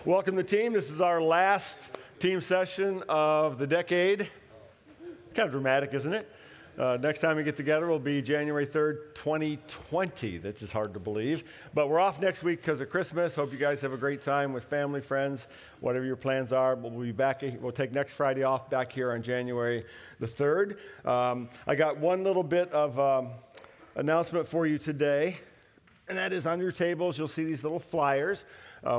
Welcome to the team. This is our last team session of the decade. Kind of dramatic, isn't it? Next time we get together will be January 3rd, 2020. That's just hard to believe. But we're off next week because of Christmas. Hope you guys have a great time with family, friends, whatever your plans are. We'll be back. We'll take next Friday off back here on January the 3rd. I got one little bit of announcement for you today, and that is on your tables. You'll see these little flyers.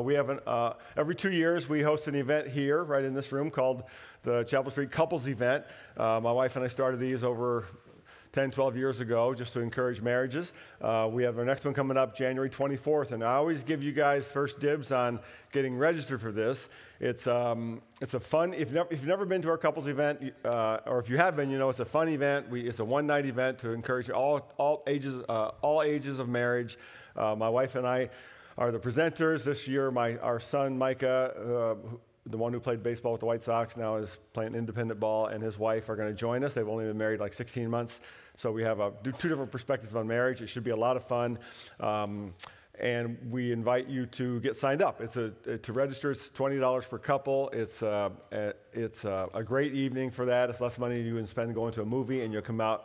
We have every 2 years, we host an event here, right in this room, called the Chapel Street Couples Event. My wife and I started these over 10, 12 years ago just to encourage marriages. We have our next one coming up January 24th, and I always give you guys first dibs on getting registered for this. It's a fun, if you've never been to our couples event, or if you have been, you know it's a fun event. It's a one-night event to encourage all ages of marriage. My wife and I are the presenters. This year, our son, Micah, the one who played baseball with the White Sox, now is playing independent ball, and his wife are going to join us. They've only been married like 16 months, so we have two different perspectives on marriage. It should be a lot of fun, and we invite you to get signed up. To register, it's $20 per couple. It's a great evening for that. It's less money you can spend going to a movie, and you'll come out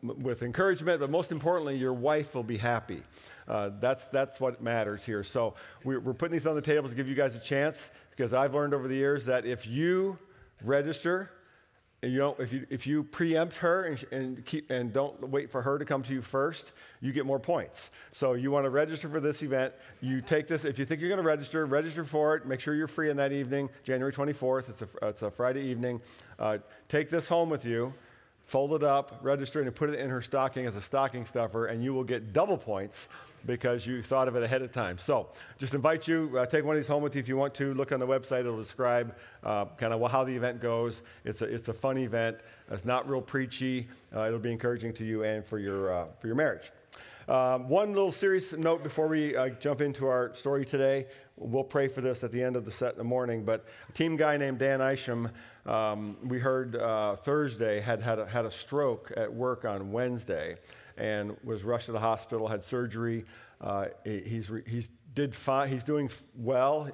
with encouragement, but most importantly, your wife will be happy. That's what matters here. So we're putting these on the table to give you guys a chance, because I've learned over the years that if you register, and if you preempt her and don't wait for her to come to you first, you get more points. So you want to register for this event. You take this, if you think you're going to register for it. Make sure you're free on that evening, January 24th. It's a Friday evening. Take this home with you. Fold it up, register it, and put it in her stocking as a stocking stuffer, and you will get double points because you thought of it ahead of time. So just invite you, take one of these home with you if you want to. Look on the website. It'll describe kind of how the event goes. It's a fun event. It's not real preachy. It'll be encouraging to you and for your marriage. One little serious note before we jump into our story today. We'll pray for this at the end of the set in the morning, but a team guy named Dan Isham, we heard Thursday, had a stroke at work on Wednesday and was rushed to the hospital, had surgery. He's doing well,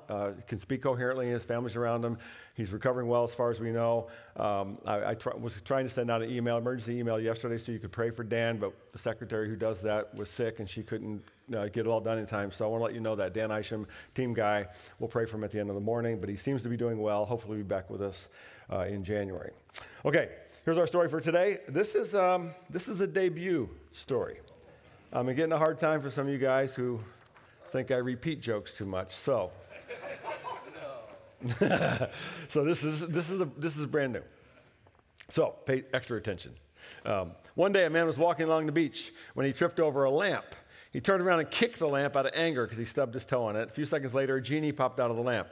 can speak coherently, his family's around him. He's recovering well as far as we know. I was trying to send out an emergency email yesterday so you could pray for Dan, but the secretary who does that was sick and she couldn't get it all done in time. So I want to let you know that Dan Isham, team guy, we'll pray for him at the end of the morning, but he seems to be doing well. Hopefully he'll be back with us in January. Okay, here's our story for today. This is a debut story. I'm getting a hard time for some of you guys who think I repeat jokes too much. So, so this is brand new. So pay extra attention. One day, a man was walking along the beach when he tripped over a lamp. He turned around and kicked the lamp out of anger because he stubbed his toe on it. A few seconds later, a genie popped out of the lamp.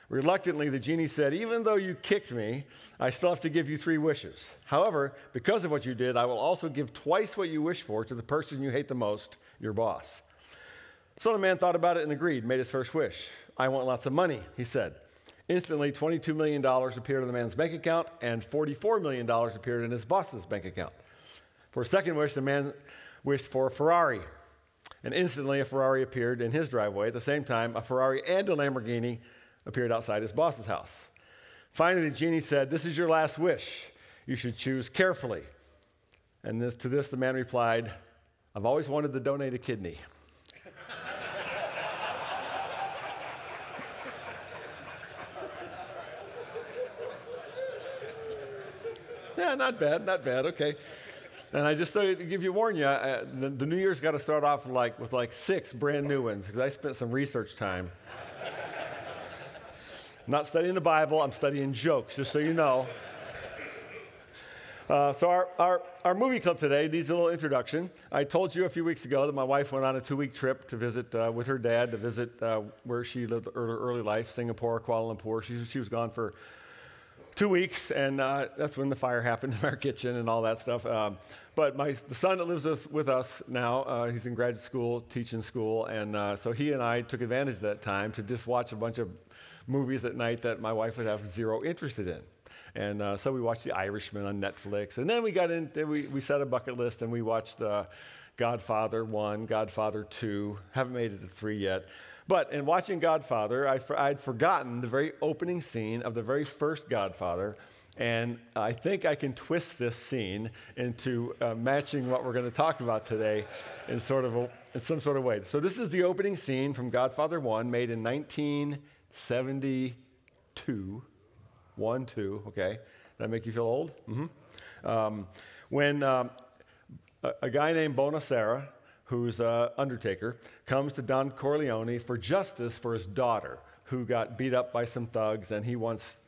Reluctantly, the genie said, "Even though you kicked me, I still have to give you 3 wishes. However, because of what you did, I will also give twice what you wish for to the person you hate the most, your boss." So the man thought about it and agreed, made his first wish. "I want lots of money," he said. Instantly, $22 million appeared in the man's bank account, and $44 million appeared in his boss's bank account. For a second wish, the man wished for a Ferrari. And instantly, a Ferrari appeared in his driveway. At the same time, a Ferrari and a Lamborghini appeared outside his boss's house. Finally, the genie said, "This is your last wish. You should choose carefully." And to this, the man replied, "I've always wanted to donate a kidney." Yeah, not bad, okay. And I just thought to warn you, the new year's got to start off with 6 brand new ones, because I spent some research time. I'm not studying the Bible, I'm studying jokes, just so you know. So our movie club today needs a little introduction. I told you a few weeks ago that my wife went on a 2-week trip to visit with her dad, to visit where she lived her early life, Singapore, Kuala Lumpur. She was gone for 2 weeks, and that's when the fire happened in our kitchen and all that stuff. But the son that lives with us now, he's in graduate school, teaching school, and so he and I took advantage of that time to just watch a bunch of movies at night that my wife would have zero interest in. And so we watched The Irishman on Netflix, and then we got in, we set a bucket list, and we watched Godfather 1, Godfather 2. Haven't made it to 3 yet. But in watching Godfather, I'd forgotten the very opening scene of the very first Godfather. And I think I can twist this scene into matching what we're going to talk about today in some sort of way. So this is the opening scene from Godfather 1, made in 1972. 1, 2, okay. That make you feel old? Mm-hmm. When a guy named Bonacera, who's an undertaker, comes to Don Corleone for justice for his daughter, who got beat up by some thugs, and he wants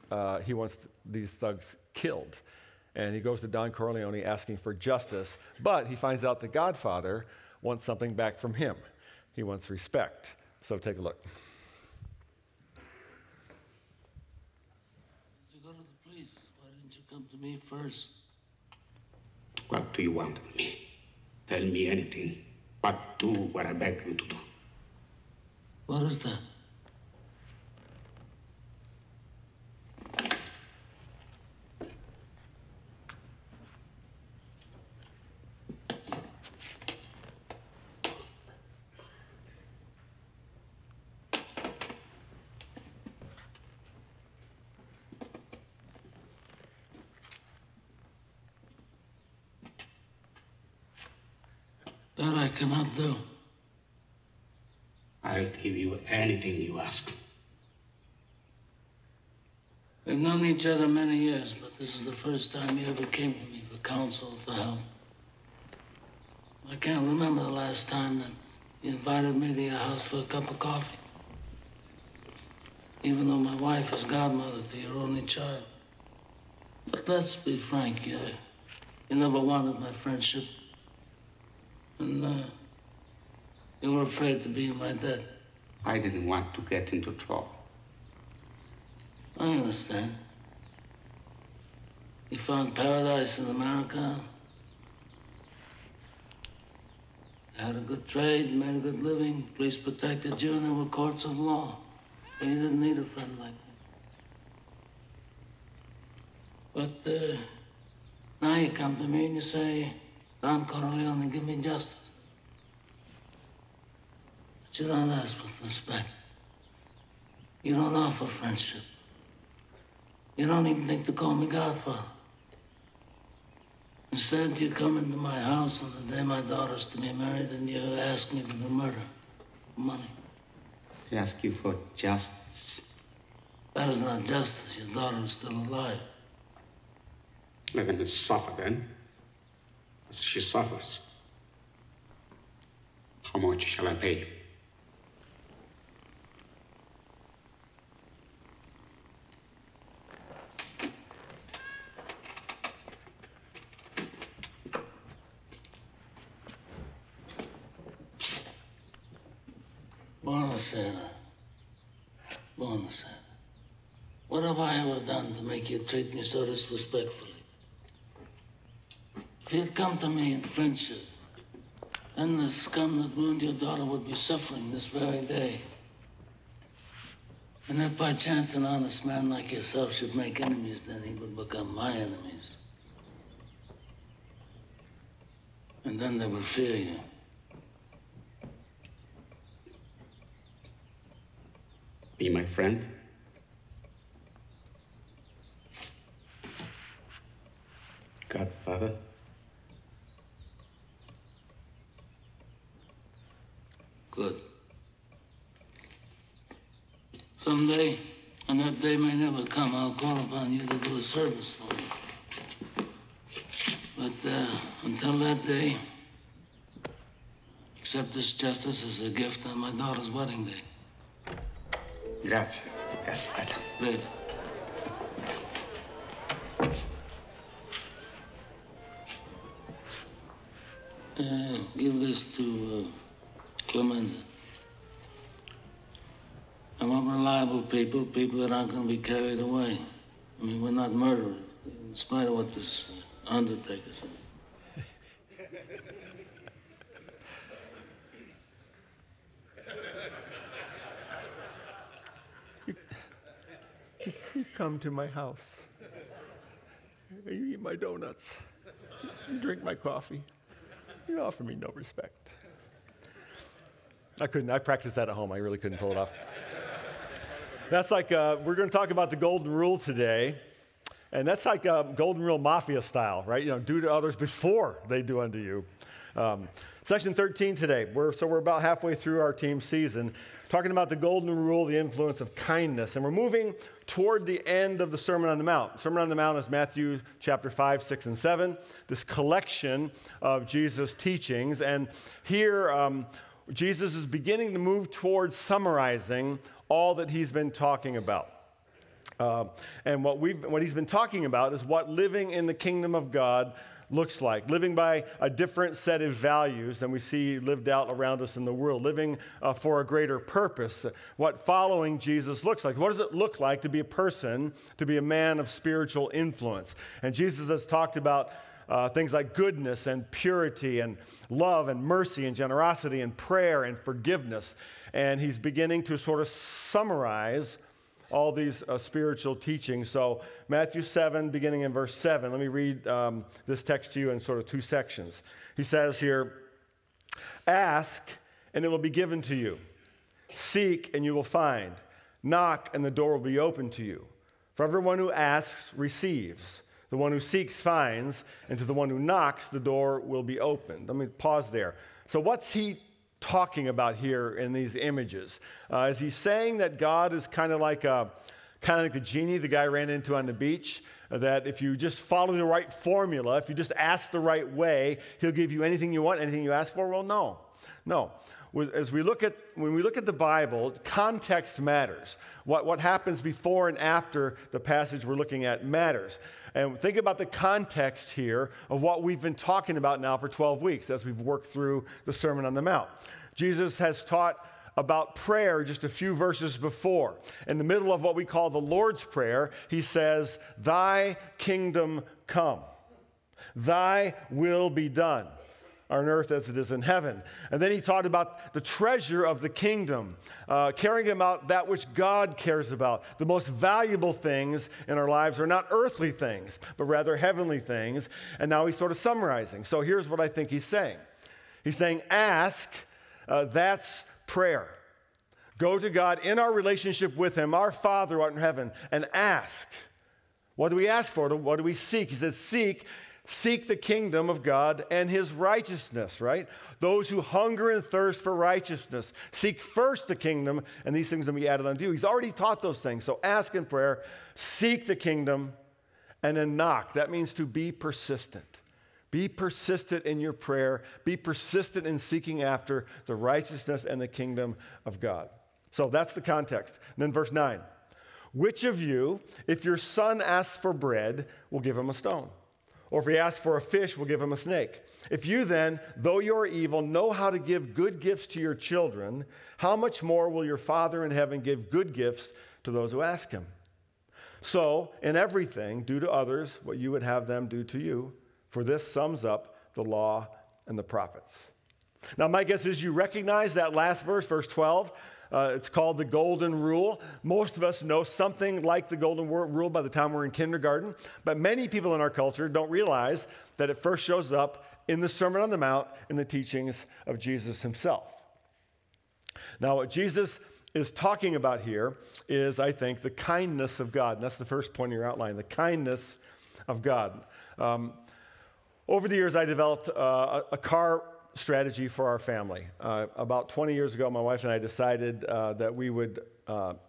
these thugs killed. And he goes to Don Corleone asking for justice, but he finds out the Godfather wants something back from him. He wants respect. So take a look. You go to the police. Why didn't you come to me first? What do you want of me? Tell me anything, but do what I beg you to do. What is that? That I cannot do. I'll give you anything you ask. We've known each other many years, but this is the first time you ever came to me for counsel, for help. I can't remember the last time that you invited me to your house for a cup of coffee. Even though my wife is godmother to your only child. But let's be frank, you never wanted my friendship. And you were afraid to be in my debt. I didn't want to get into trouble. I understand. You found paradise in America. You had a good trade, made a good living, police protected you, and there were courts of law. And you didn't need a friend like me. But now you come to me and you say, Don Corleone, give me justice. But you don't ask with respect. You don't offer friendship. You don't even think to call me Godfather. Instead, you come into my house on the day my daughter's to be married and you ask me to do murder. Money. I ask you for justice. That is not justice. Your daughter is still alive. Let them suffer then. As she suffers. How much shall I pay you? Bonacera. Bonacera. What have I ever done to make you treat me so disrespectfully? If you'd come to me in friendship, then the scum that ruined your daughter would be suffering this very day. And if by chance an honest man like yourself should make enemies, then he would become my enemies. And then they would fear you. Be my friend? Godfather? Good. Someday, and that day may never come, I'll call upon you to do a service for me. But until that day, accept this justice as a gift on my daughter's wedding day. Grazie, Godfather. Great. Give this to Clemenza. I want reliable people, people that aren't going to be carried away. I mean, we're not murderers, in spite of what this undertaker said. You come to my house. You eat my donuts. You drink my coffee. You offer me no respect. I practiced that at home. I really couldn't pull it off. That's like, we're going to talk about the golden rule today. And that's like golden rule mafia style, right? Do to others before they do unto you. Section 13 today. We're about halfway through our team season, talking about the golden rule, the influence of kindness. And we're moving toward the end of the Sermon on the Mount. Sermon on the Mount is Matthew chapter 5, 6, and 7, this collection of Jesus' teachings. And here, Jesus is beginning to move towards summarizing all that he's been talking about. And what he's been talking about is what living in the kingdom of God looks like, living by a different set of values than we see lived out around us in the world, living for a greater purpose, what following Jesus looks like. What does it look like to be a person, to be a man of spiritual influence? And Jesus has talked about things like goodness and purity and love and mercy and generosity and prayer and forgiveness. And he's beginning to sort of summarize all these spiritual teachings. So Matthew 7, beginning in verse 7, let me read this text to you in sort of two sections. He says here, "Ask, and it will be given to you. Seek, and you will find. Knock, and the door will be opened to you. For everyone who asks receives. The one who seeks finds, and to the one who knocks, the door will be opened." Let me pause there. So what's he talking about here in these images? Is he saying that God is kind of like the genie the guy ran into on the beach, that if you just follow the right formula, if you just ask the right way, he'll give you anything you want, anything you ask for? Well, no. When we look at the Bible, context matters. What happens before and after the passage we're looking at matters. And think about the context here of what we've been talking about now for 12 weeks as we've worked through the Sermon on the Mount. Jesus has taught about prayer just a few verses before. In the middle of what we call the Lord's Prayer, he says, "Thy kingdom come, thy will be done on earth as it is in heaven." And then he taught about the treasure of the kingdom, caring about that which God cares about. The most valuable things in our lives are not earthly things, but rather heavenly things. And now he's sort of summarizing. So here's what I think he's saying. He's saying, ask, that's prayer. Go to God in our relationship with him, our Father who art in heaven, and ask. What do we ask for? What do we seek? He says, Seek the kingdom of God and his righteousness, right? Those who hunger and thirst for righteousness. Seek first the kingdom, and these things will be added unto you. He's already taught those things. So ask in prayer, seek the kingdom, and then knock. That means to be persistent. Be persistent in your prayer. Be persistent in seeking after the righteousness and the kingdom of God. So that's the context. And then verse 9. Which of you, if your son asks for bread, will give him a stone? Or if he asks for a fish, we'll give him a snake. If you then, though you are evil, know how to give good gifts to your children, how much more will your Father in heaven give good gifts to those who ask him? So, in everything, do to others what you would have them do to you, for this sums up the law and the prophets. Now, my guess is you recognize that last verse, verse 12. It's called the Golden Rule. Most of us know something like the Golden Rule by the time we're in kindergarten, but many people in our culture don't realize that it first shows up in the Sermon on the Mount in the teachings of Jesus himself. Now, what Jesus is talking about here is, I think, the kindness of God. And that's the first point in your outline, the kindness of God. Over the years, I developed a car strategy for our family. About 20 years ago, my wife and I decided that we would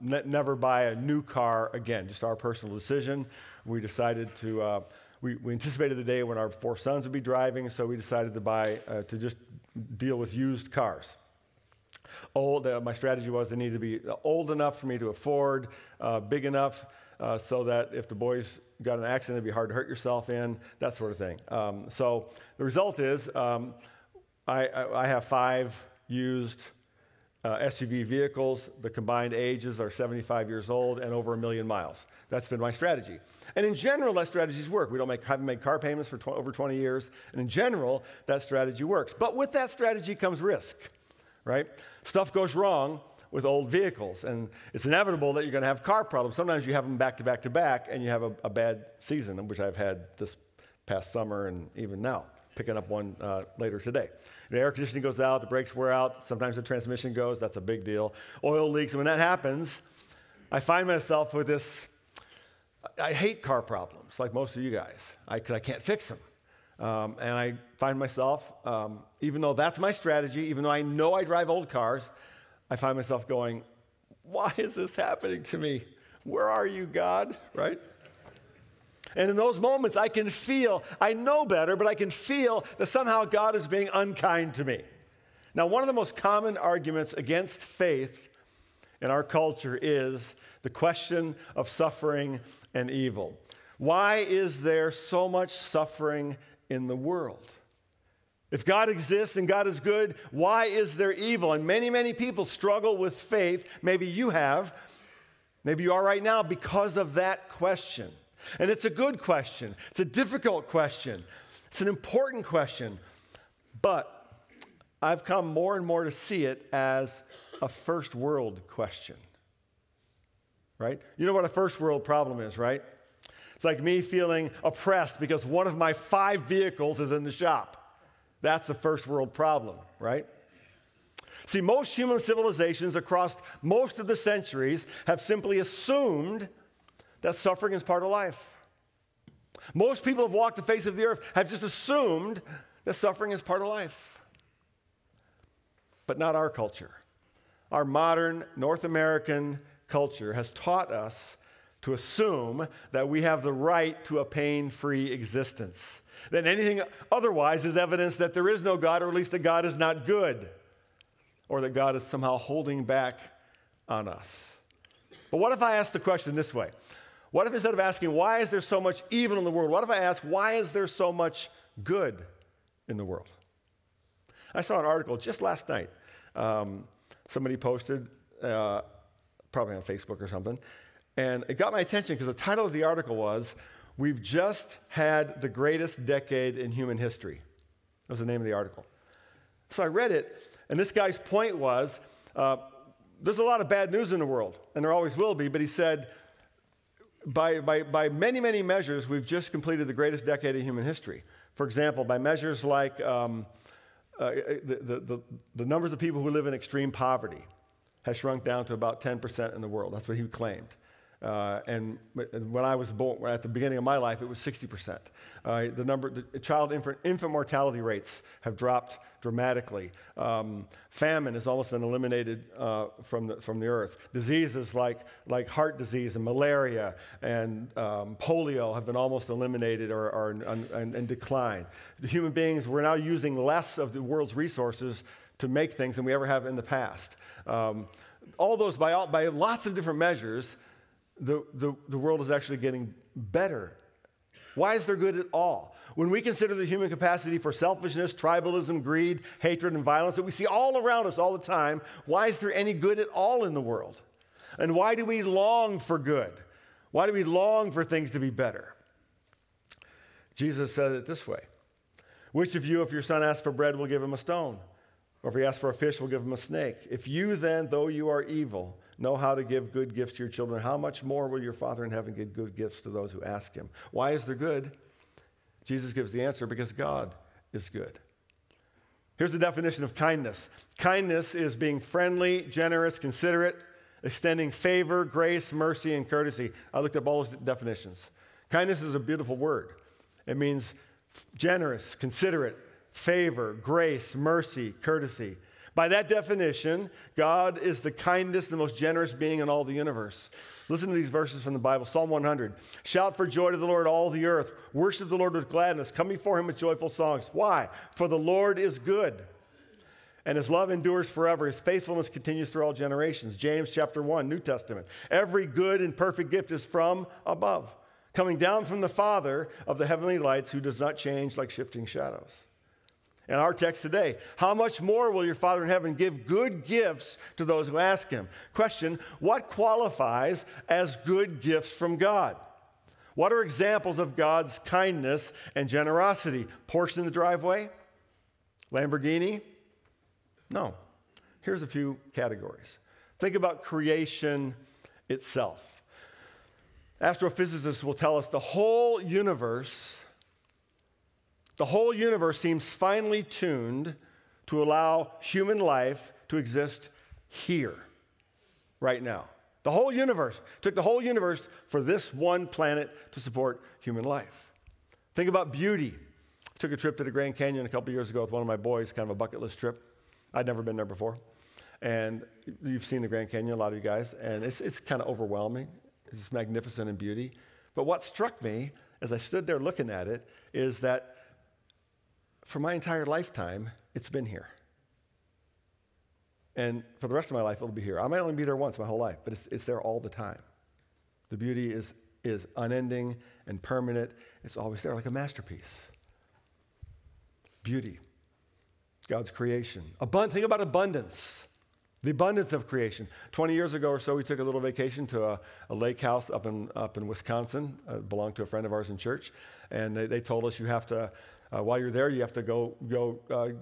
never buy a new car again, just our personal decision. We decided to, we anticipated the day when our 4 sons would be driving, so we decided to just deal with used cars. My strategy was they needed to be old enough for me to afford, big enough so that if the boys got in an accident, it'd be hard to hurt yourself in, that sort of thing. So the result is, I have 5 used SUV vehicles. The combined ages are 75 years old and over 1 million miles. That's been my strategy. And in general, that strategies work. We haven't made car payments for over 20 years. And in general, that strategy works. But with that strategy comes risk, right? Stuff goes wrong with old vehicles. And it's inevitable that you're going to have car problems. Sometimes you have them back to back to back, and you have a bad season, which I've had this past summer and even now. picking up one later today. The air conditioning goes out, the brakes wear out, sometimes the transmission goes, that's a big deal. Oil leaks, and when that happens, I find myself with this, I hate car problems, like most of you guys, because I can't fix them. And I find myself, even though that's my strategy, even though I know I drive old cars, I find myself going, why is this happening to me? Where are you, God? Right? And in those moments, I can feel, I know better, but I can feel that somehow God is being unkind to me. Now, one of the most common arguments against faith in our culture is the question of suffering and evil. Why is there so much suffering in the world? If God exists and God is good, why is there evil? And many, many people struggle with faith. Maybe you have. Maybe you are right now because of that question. And it's a good question. It's a difficult question. It's an important question. But I've come more and more to see it as a first world question. Right? You know what a first world problem is, right? It's like me feeling oppressed because one of my 5 vehicles is in the shop. That's a first world problem, right? See, most human civilizations across most of the centuries have simply assumed that suffering is part of life. Most people who have walked the face of the earth have just assumed that suffering is part of life. But not our culture. Our modern North American culture has taught us to assume that we have the right to a pain-free existence. That anything otherwise is evidence that there is no God, or at least that God is not good, or that God is somehow holding back on us. But what if I ask the question this way? What if instead of asking, why is there so much evil in the world, what if I ask, why is there so much good in the world? I saw an article just last night. Somebody posted, probably on Facebook or something, and it got my attention because the title of the article was, "We've just had the greatest decade in human history." That was the name of the article. So I read it, and this guy's point was, there's a lot of bad news in the world, and there always will be, but he said, by many, many measures, we've just completed the greatest decade in human history. For example, by measures like the numbers of people who live in extreme poverty has shrunk down to about 10% in the world. That's what he claimed. And when I was born, at the beginning of my life, it was 60%. The child infant mortality rates have dropped dramatically. Famine has almost been eliminated from the earth. Diseases like heart disease and malaria and polio have been almost eliminated or are in decline. The human beings, we're now using less of the world's resources to make things than we ever have in the past. All those, by lots of different measures, the world is actually getting better. Why is there good at all? When we consider the human capacity for selfishness, tribalism, greed, hatred, and violence that we see all around us all the time, why is there any good at all in the world? And why do we long for good? Why do we long for things to be better? Jesus said it this way: "Which of you, if your son asks for bread, will give him a stone? Or if he asks for a fish, will give him a snake? If you then, though you are evil, know how to give good gifts to your children, how much more will your Father in heaven give good gifts to those who ask him?" Why is there good? Jesus gives the answer: because God is good. Here's the definition of kindness. Kindness is being friendly, generous, considerate, extending favor, grace, mercy, and courtesy. I looked up all those definitions. Kindness is a beautiful word. It means generous, considerate, favor, grace, mercy, courtesy. By that definition, God is the kindest, the most generous being in all the universe. Listen to these verses from the Bible. Psalm 100. "Shout for joy to the Lord, all the earth. Worship the Lord with gladness. Come before him with joyful songs." Why? "For the Lord is good, and his love endures forever. His faithfulness continues through all generations." James chapter 1, New Testament. "Every good and perfect gift is from above, coming down from the Father of the heavenly lights, who does not change like shifting shadows." In our text today, how much more will your Father in heaven give good gifts to those who ask him? Question: what qualifies as good gifts from God? What are examples of God's kindness and generosity? Porsche in the driveway? Lamborghini? No. Here's a few categories. Think about creation itself. Astrophysicists will tell us the whole universe The whole universe seems finely tuned to allow human life to exist here, right now. The whole universe, took the whole universe for this one planet to support human life. Think about beauty. I took a trip to the Grand Canyon a couple years ago with one of my boys, kind of a bucket list trip. I'd never been there before. And you've seen the Grand Canyon, a lot of you guys, and it's kind of overwhelming. It's magnificent in beauty. But what struck me as I stood there looking at it is that for my entire lifetime, it's been here. And for the rest of my life, it'll be here. I might only be there once my whole life, but it's there all the time. The beauty is unending and permanent. It's always there, like a masterpiece. Beauty, God's creation. Think about abundance, the abundance of creation. 20 years ago or so, we took a little vacation to a lake house up in Wisconsin. Belonged to a friend of ours in church. And they told us you have to, while you're there, you have to go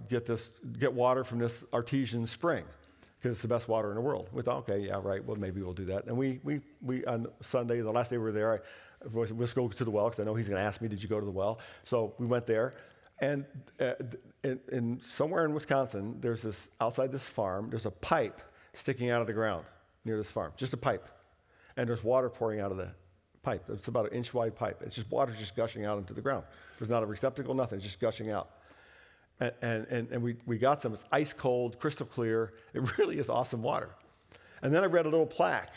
get water from this artesian spring, because it's the best water in the world. We thought, okay, yeah, right, well, maybe we'll do that. And we on Sunday, the last day we were there, let's go to the well, because I know he's going to ask me, did you go to the well? So we went there, and in somewhere in Wisconsin, outside this farm, there's a pipe sticking out of the ground near this farm, just a pipe. And there's water pouring out of the pipe. It's about an inch wide pipe. It's just water just gushing out into the ground. There's not a receptacle, nothing, it's just gushing out. And we got some. It's ice cold, crystal clear. It really is awesome water. And then I read a little plaque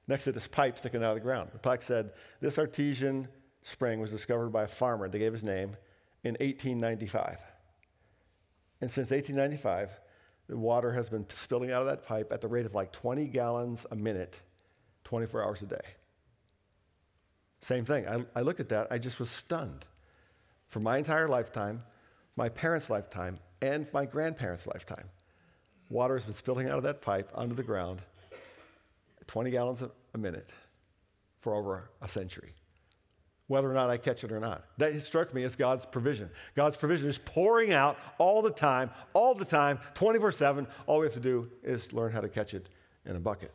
next to this pipe sticking out of the ground. The plaque said, this artesian spring was discovered by a farmer, they gave his name, in 1895. And since 1895, the water has been spilling out of that pipe at the rate of like 20 gallons a minute, 24 hours a day. Same thing. I looked at that, I just was stunned. For my entire lifetime, my parents' lifetime, and my grandparents' lifetime, water has been spilling out of that pipe onto the ground, 20 gallons a minute for over a century, whether or not I catch it or not. That struck me as God's provision. God's provision is pouring out all the time, 24/7. All we have to do is learn how to catch it in a bucket.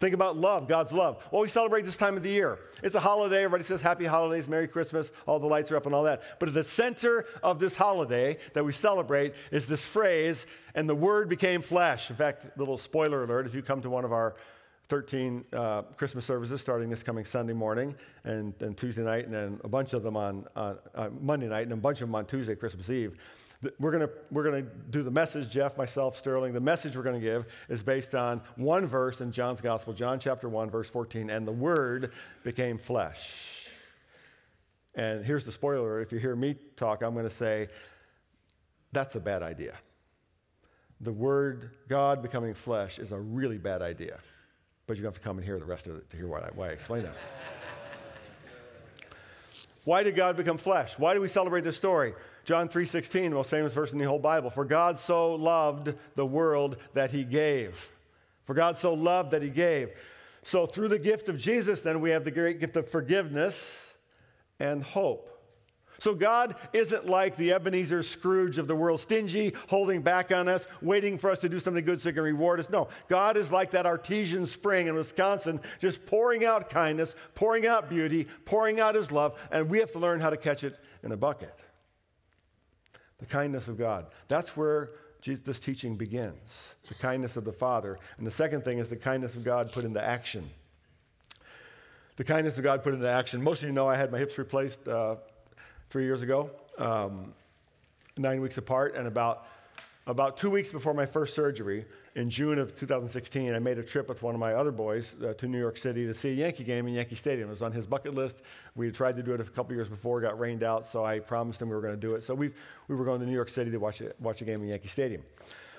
Think about love, God's love. Well, we celebrate this time of the year. It's a holiday. Everybody says happy holidays, Merry Christmas, all the lights are up and all that. But at the center of this holiday that we celebrate is this phrase, and the Word became flesh. In fact, little spoiler alert, if you come to one of our 13 Christmas services starting this coming Sunday morning and Tuesday night, and then a bunch of them on Monday night, and a bunch of them on Tuesday, Christmas Eve. We're gonna do the message, Jeff, myself, Sterling. The message we're going to give is based on one verse in John's Gospel, John chapter 1, verse 14, and the Word became flesh. And here's the spoiler. If you hear me talk, I'm going to say, that's a bad idea. The Word, God becoming flesh, is a really bad idea. But you're going to have to come and hear the rest of it to hear why I explain that. Why did God become flesh? Why do we celebrate this story? John 3:16, most famous verse in the whole Bible. For God so loved the world that he gave. For God so loved that he gave. So through the gift of Jesus, then, we have the great gift of forgiveness and hope. So God isn't like the Ebenezer Scrooge of the world, stingy, holding back on us, waiting for us to do something good so he can reward us. No, God is like that artesian spring in Wisconsin, just pouring out kindness, pouring out beauty, pouring out his love, and we have to learn how to catch it in a bucket. The kindness of God. That's where this teaching begins, the kindness of the Father. And the second thing is the kindness of God put into action. The kindness of God put into action. Most of you know I had my hips replaced 3 years ago, 9 weeks apart, and about 2 weeks before my first surgery, in June of 2016, I made a trip with one of my other boys to New York City to see a Yankee game in Yankee Stadium. It was on his bucket list. We had tried to do it a couple years before, got rained out, so I promised him we were going to do it. So we were going to New York City to watch a game in Yankee Stadium.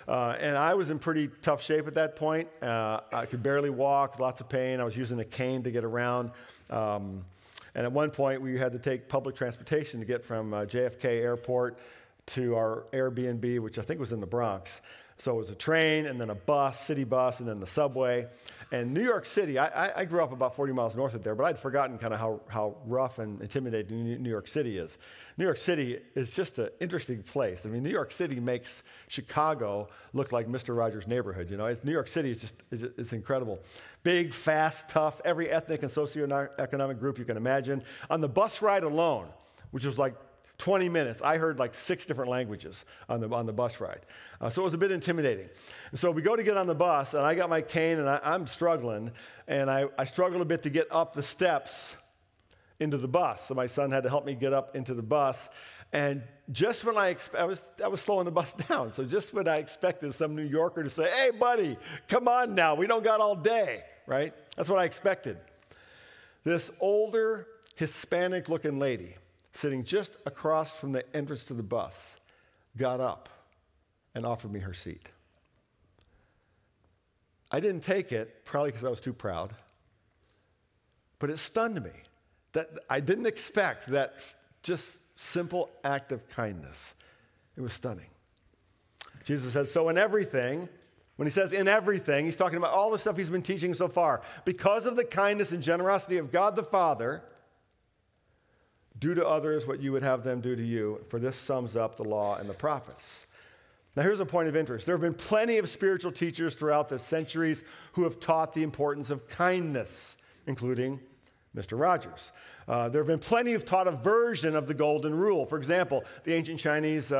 And I was in pretty tough shape at that point. I could barely walk, lots of pain. I was using a cane to get around. And at one point, we had to take public transportation to get from JFK Airport to our Airbnb, which I think was in the Bronx. So it was a train, and then a bus, city bus, and then the subway. And New York City, I grew up about 40 miles north of there, but I'd forgotten kind of how rough and intimidating New York City is. New York City is just an interesting place. I mean, New York City makes Chicago look like Mr. Rogers' Neighborhood, you know? New York City is it's incredible. Big, fast, tough, every ethnic and socioeconomic group you can imagine. On the bus ride alone, which was like 20 minutes. I heard like 6 different languages on the bus ride. So it was a bit intimidating. And so we go to get on the bus, and I got my cane, and I'm struggling. And I struggled a bit to get up the steps into the bus. So my son had to help me get up into the bus. And just when I was slowing the bus down. So just when I expected some New Yorker to say, hey, buddy, come on now. We don't got all day, right? That's what I expected. This older Hispanic-looking lady sitting just across from the entrance to the bus got up and offered me her seat. I didn't take it, probably because I was too proud. But it stunned me that I didn't expect that just simple act of kindness. It was stunning. Jesus says, so in everything, when he says in everything, he's talking about all the stuff he's been teaching so far. Because of the kindness and generosity of God the Father, do to others what you would have them do to you, for this sums up the law and the prophets. Now here's a point of interest. There have been plenty of spiritual teachers throughout the centuries who have taught the importance of kindness, including Mr. Rogers. There have been plenty who've taught a version of the golden rule. For example, the ancient Chinese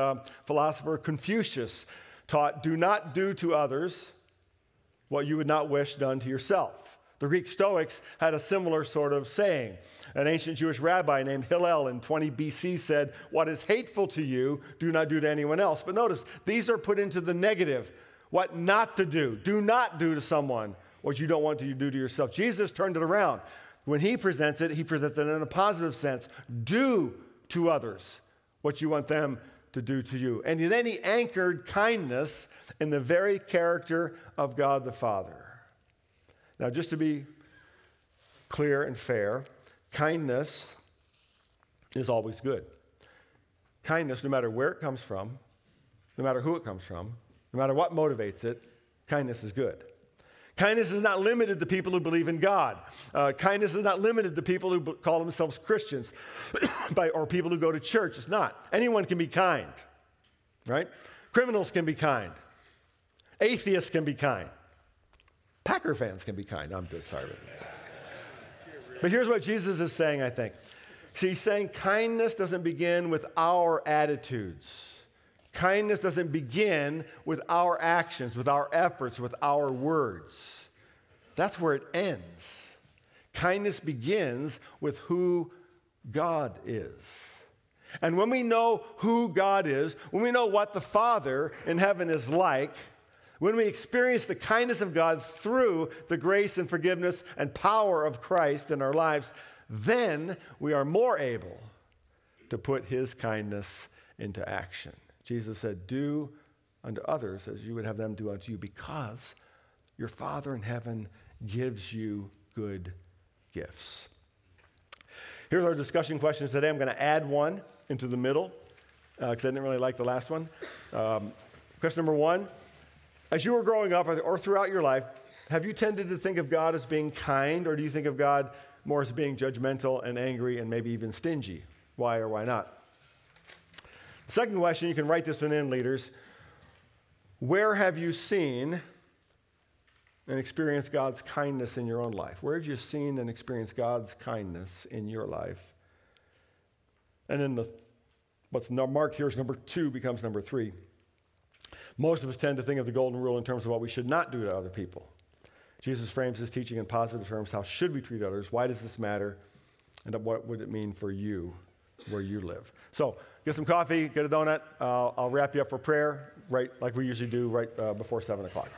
philosopher Confucius taught, do not do to others what you would not wish done to yourself. The Greek Stoics had a similar sort of saying. An ancient Jewish rabbi named Hillel in 20 BC said, what is hateful to you, do not do to anyone else. But notice, these are put into the negative. What not to do. Do not do to someone what you don't want to do to yourself. Jesus turned it around. When he presents it in a positive sense. Do to others what you want them to do to you. And then he anchored kindness in the very character of God the Father. Now, just to be clear and fair, kindness is always good. Kindness, no matter where it comes from, no matter who it comes from, no matter what motivates it, kindness is good. Kindness is not limited to people who believe in God. Kindness is not limited to people who call themselves Christians or people who go to church. It's not. Anyone can be kind, right? Criminals can be kind. Atheists can be kind. Packer fans can be kind. I'm just sorry. But here's what Jesus is saying, I think. See, he's saying kindness doesn't begin with our attitudes. Kindness doesn't begin with our actions, with our efforts, with our words. That's where it ends. Kindness begins with who God is. And when we know who God is, when we know what the Father in heaven is like, when we experience the kindness of God through the grace and forgiveness and power of Christ in our lives, then we are more able to put his kindness into action. Jesus said, do unto others as you would have them do unto you, because your Father in heaven gives you good gifts. Here's our discussion questions today. I'm going to add one into the middle because I didn't really like the last one. Question number 1, as you were growing up or throughout your life, have you tended to think of God as being kind, or do you think of God more as being judgmental and angry and maybe even stingy? Why or why not? Second question, you can write this one in, leaders. Where have you seen and experienced God's kindness in your own life? Where have you seen and experienced God's kindness in your life? And then what's marked here as number 2 becomes number 3. Most of us tend to think of the golden rule in terms of what we should not do to other people. Jesus frames his teaching in positive terms. How should we treat others? Why does this matter? And what would it mean for you, where you live? So get some coffee, get a donut. I'll wrap you up for prayer, right like we usually do, right before 7 o'clock.